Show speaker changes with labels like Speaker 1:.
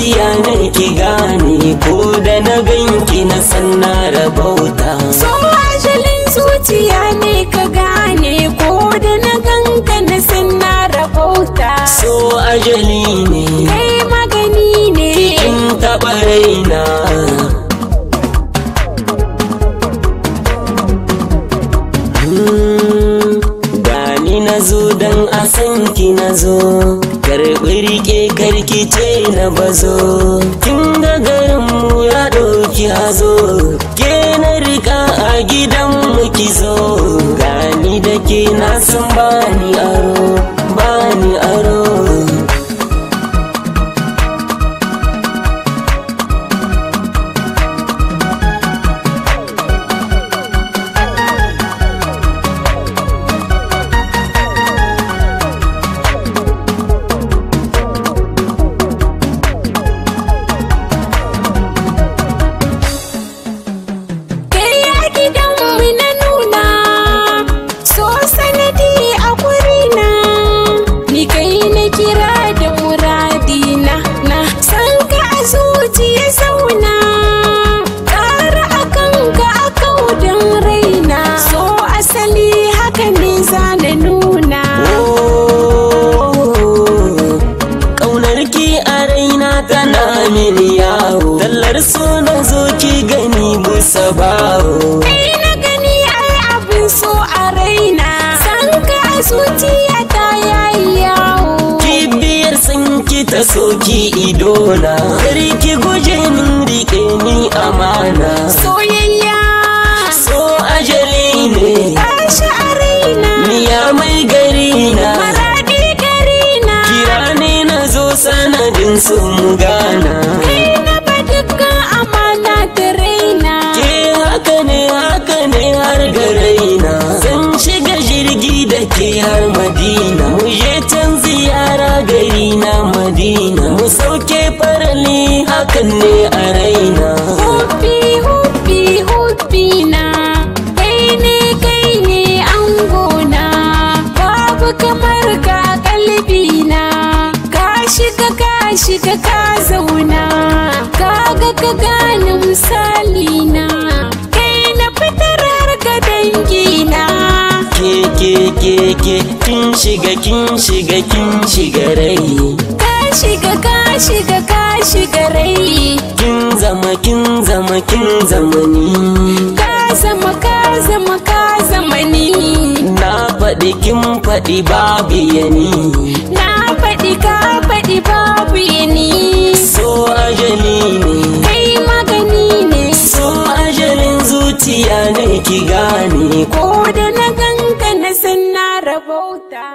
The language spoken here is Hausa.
Speaker 1: zuciya ne ki gane, ko da na ganki na san na rabauta.
Speaker 2: So ajalin zuciya ne ka gane, ko da na ganka na san na rabauta.
Speaker 1: So ajali ne,
Speaker 2: kai magani ne,
Speaker 1: kin taɓa raina. Gani na zo don a san ki na zo, karɓi rike karki ce na bazo. Kin ga garinmu ya ɗauki hazo, ke na rika a gidanmu ki zo. Gani da ke na san bani aro, bani aro. Tallar so na zo ki gani musa bawo.
Speaker 2: Kai na gani ai abin so a raina, san ka zuciya ta yayi yawo.
Speaker 1: Kibiyar san ki ta soki idona, kari ki guje min rike ni amana.
Speaker 2: Soyayya
Speaker 1: so ajali ne,
Speaker 2: tashi a raina,
Speaker 1: miya mai gari na,
Speaker 2: maradi gari na.
Speaker 1: Kira ne na zo sanadin su mu gana. Har garaina zan shiga jirgi da ke har Madina, mu je can ziyara gari na Madina, mu sauke farali hakan ne a raina.
Speaker 2: Hubbi hubbi hubbi na, kai ne angona, babu kamar ka kalbi na. Ka shiga ka zauna, kaga ka gane misali na.
Speaker 1: Ke kin shiga rai.
Speaker 2: Ka shiga rai.
Speaker 1: Kin zama ni.
Speaker 2: Ka zama ni.
Speaker 1: Na faɗi kin faɗi babu yani.
Speaker 2: Na faɗi ka faɗi babu yani.
Speaker 1: So ajali ne,
Speaker 2: kai magani ne.
Speaker 1: So ajalin zuciya ne ki gane,
Speaker 2: ko da na ganka na san na rabauta.